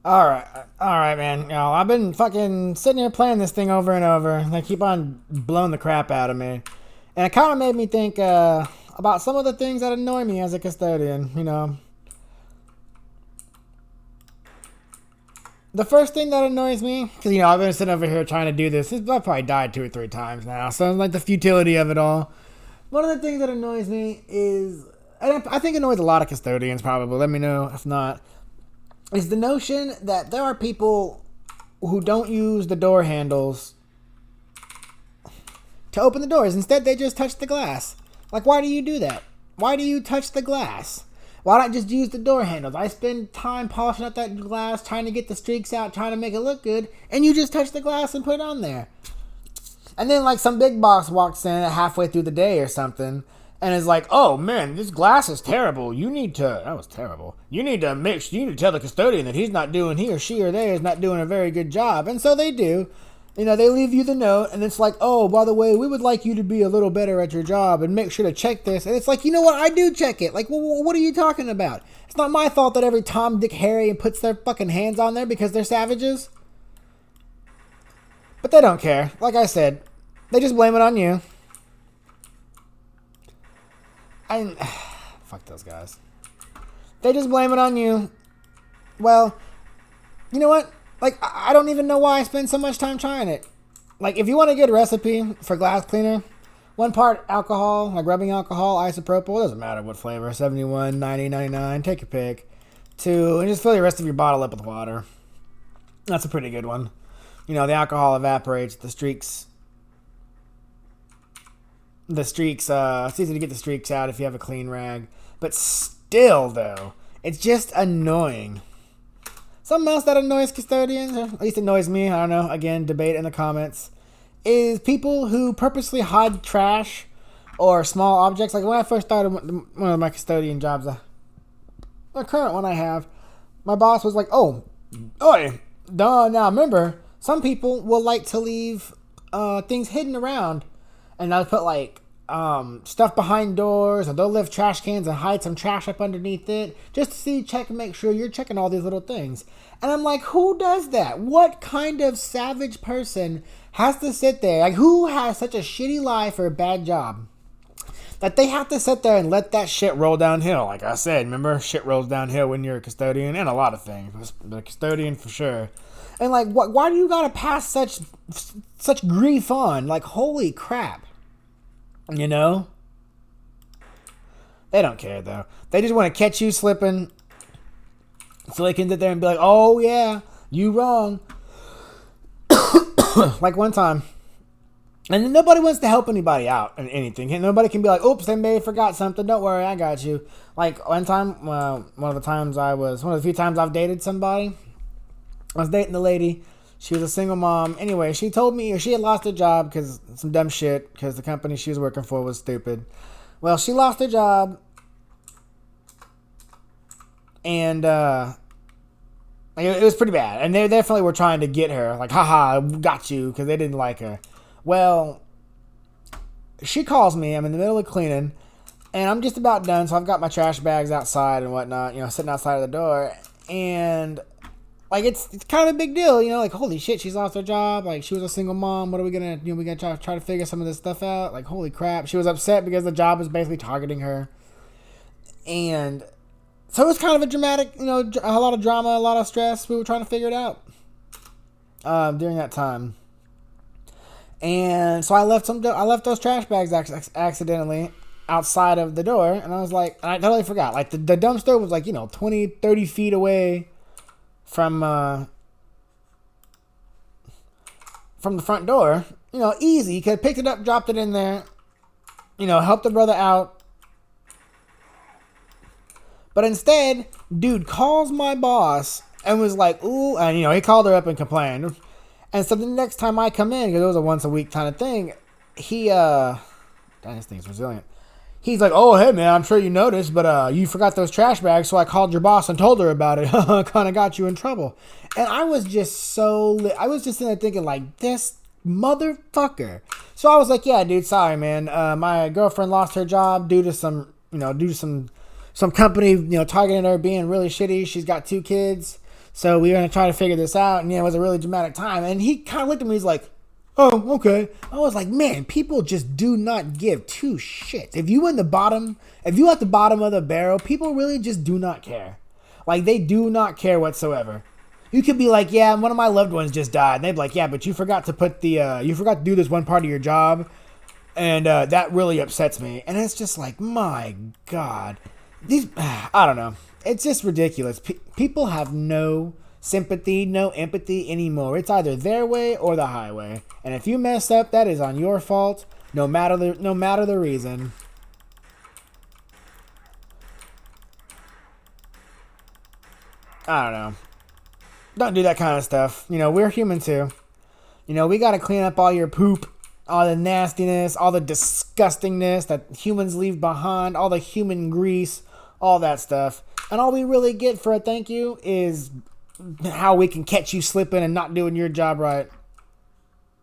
All right, man. I've been fucking sitting here playing this thing over and over. They keep on blowing the crap out of me, and it kind of made me think about some of the things that annoy me as a custodian. The first thing that annoys me, because I've been sitting over here trying to do this. I've probably died 2 or 3 times now, so it's like the futility of it all. One of the things that annoys me is, and I think it annoys a lot of custodians. Probably, let me know if not. Is the notion that there are people who don't use the door handles to open the doors. Instead, they just touch the glass. Like, why do you do that? Why do you touch the glass? Why not just use the door handles? I spend time polishing up that glass, trying to get the streaks out, trying to make it look good, and you just touch the glass and put it on there. And then, like, some big boss walks in halfway through the day or something, and is like, "Oh man, this glass is terrible. That was terrible. You need to tell the custodian that he or she or they is not doing a very good job." And so they do. They leave you the note, and it's like, "Oh, by the way, we would like you to be a little better at your job and make sure to check this." And it's like, you know what? I do check it. Like, what are you talking about? It's not my fault that every Tom, Dick, Harry puts their fucking hands on there because they're savages. But they don't care. Like I said, they just blame it on you. I fuck those guys. They just blame it on you. Well, you know what? Like, I don't even know why I spend so much time trying it. Like, if you want a good recipe for glass cleaner, 1 part alcohol, like rubbing alcohol, isopropyl, it doesn't matter what flavor, 71, 90, 99, take your pick. 2, and just fill the rest of your bottle up with water. That's a pretty good one. The alcohol evaporates, it's easy to get the streaks out if you have a clean rag. But still, though, it's just annoying. Something else that annoys custodians, or at least annoys me, I don't know, again, debate in the comments, is people who purposely hide trash or small objects. Like when I first started one of my custodian jobs, the current one I have, my boss was like, "Oh, oi, duh, now remember, some people will like to leave things hidden around." And I'll put like stuff behind doors, or they'll lift trash cans and hide some trash up underneath it just to check and make sure you're checking all these little things. And I'm like, who does that? What kind of savage person has to sit there? Like, who has such a shitty life or a bad job that they have to sit there and let that shit roll downhill? Like I said, remember, shit rolls downhill when you're a custodian, and a lot of things. The custodian for sure. And like, why do you gotta pass such grief on? Like, holy crap. They don't care, though. They just want to catch you slipping so they can sit there and be like, "Oh, yeah, you wrong." Like one time. And then nobody wants to help anybody out in anything. And nobody can be like, "Oops, they may have forgot something. Don't worry, I got you." Like one time, one of the few times I've dated somebody, I was dating the lady. She was a single mom. Anyway, she told me she had lost her job because some dumb shit because the company she was working for was stupid. Well, she lost her job, and it was pretty bad. And they definitely were trying to get her, like, "Haha, got you," because they didn't like her. Well, she calls me. I'm in the middle of cleaning, and I'm just about done. So I've got my trash bags outside and whatnot, sitting outside of the door, and like, it's kind of a big deal, like, holy shit, she's lost her job. Like, she was a single mom. What are we going to, we got to try to figure some of this stuff out. Like, holy crap. She was upset because the job was basically targeting her. And so it was kind of a dramatic, a lot of drama, a lot of stress. We were trying to figure it out during that time. And so I left those trash bags accidentally outside of the door. And I was like, I totally forgot. Like, the dumpster was like, 20, 30 feet away from the front door. Easy. You could have picked it up, dropped it in there, helped the brother out. But instead, dude calls my boss and was like, "Ooh," and he called her up and complained. And so the next time I come in, because it was a once a week kind of thing, this thing's resilient. He's like, "Oh, hey, man, I'm sure you noticed, but you forgot those trash bags, so I called your boss and told her about it. Kind of got you in trouble." And I was just I was just sitting there thinking, like, this motherfucker. So I was like, "Yeah, dude, sorry, man. My girlfriend lost her job due to some company, targeting her being really shitty. She's got 2 kids. So we were going to try to figure this out, and yeah, it was a really dramatic time. And he kind of looked at me, he's like, oh, okay. I was like, man, people just do not give two shits. If you at the bottom of the barrel, people really just do not care. Like, they do not care whatsoever. You could be like, yeah, one of my loved ones just died. And they'd be like, yeah, but you forgot to do this one part of your job. And that really upsets me. And it's just like, my God. I don't know. It's just ridiculous. People have no sympathy, no empathy anymore. It's either their way or the highway. And if you mess up, that is on your fault, no matter the reason. I don't know. Don't do that kind of stuff. We're human too. We got to clean up all your poop, all the nastiness, all the disgustingness that humans leave behind, all the human grease, all that stuff. And all we really get for a thank you is how we can catch you slipping and not doing your job right.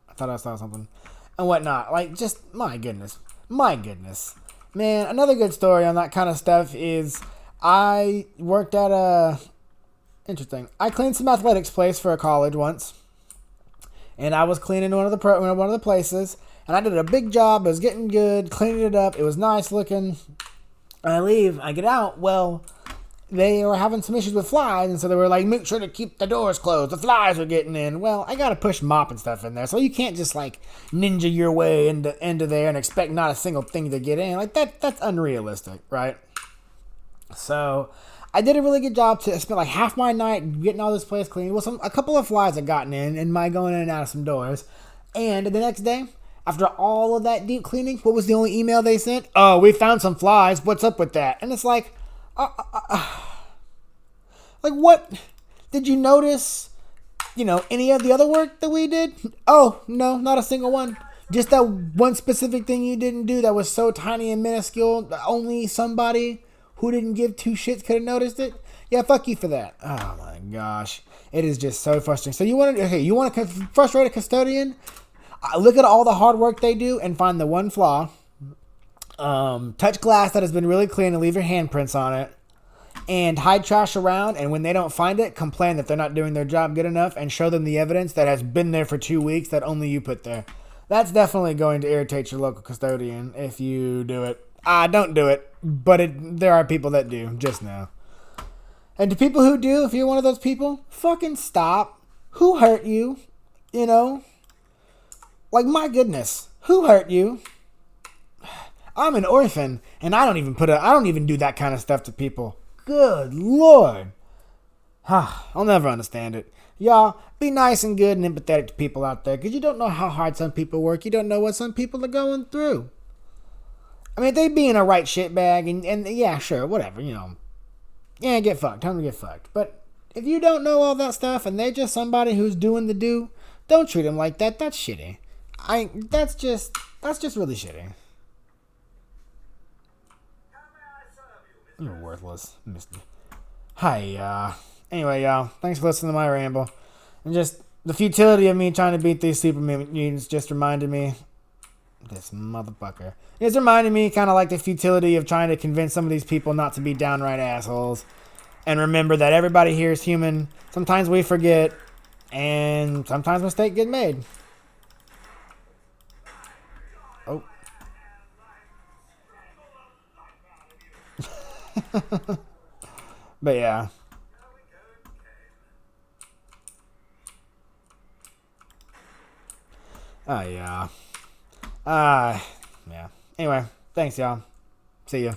I thought I saw something. And whatnot. Like, just, my goodness. Man, another good story on that kind of stuff is I worked at interesting. I cleaned some athletics place for a college once. And I was cleaning one of the places. And I did a big job. It was getting good. Cleaning it up. It was nice looking. And I leave. I get out. Well, they were having some issues with flies, and so they were like, make sure to keep the doors closed. The flies are getting in. Well, I got to push mop and stuff in there, so you can't just like ninja your way into there and expect not a single thing to get in. Like that's unrealistic, right? So I did a really good job. I spent like half my night getting all this place clean. Well, a couple of flies had gotten in my going in and out of some doors. And the next day, after all of that deep cleaning, what was the only email they sent? Oh, we found some flies. What's up with that? And it's like, like what? Did you notice, any of the other work that we did? Oh, no, not a single one. Just that one specific thing you didn't do that was so tiny and minuscule, that only somebody who didn't give two shits could have noticed it? Yeah, fuck you for that. Oh my gosh. It is just so frustrating. So you want to frustrate a custodian? Look at all the hard work they do and find the one flaw. Touch glass that has been really clean and leave your handprints on it. And hide trash around, and when they don't find it, complain that they're not doing their job good enough and show them the evidence that has been there for 2 weeks that only you put there. That's definitely going to irritate your local custodian if you do it. Don't do it, but there are people that do, just now. And to people who do, if you're one of those people, fucking stop. Who hurt you? Like, my goodness, who hurt you? I'm an orphan, and I don't even do that kind of stuff to people. Good Lord. I'll never understand it. Y'all, be nice and good and empathetic to people out there, because you don't know how hard some people work. You don't know what some people are going through. I mean, they be in a right shitbag, and yeah, sure, whatever, Yeah, get fucked. Time to get fucked. But if you don't know all that stuff, and they're just somebody who's doing the do, don't treat them like that. That's shitty. That's just really shitty. You're worthless, mister. Hi, anyway, y'all, thanks for listening to my ramble. And just the futility of me trying to beat these super mutants just reminded me, this motherfucker. It's reminding me kind of like the futility of trying to convince some of these people not to be downright assholes. And remember that everybody here is human. Sometimes we forget, and sometimes mistakes get made. Oh. But yeah. Oh yeah. Yeah. Anyway, thanks y'all. See ya.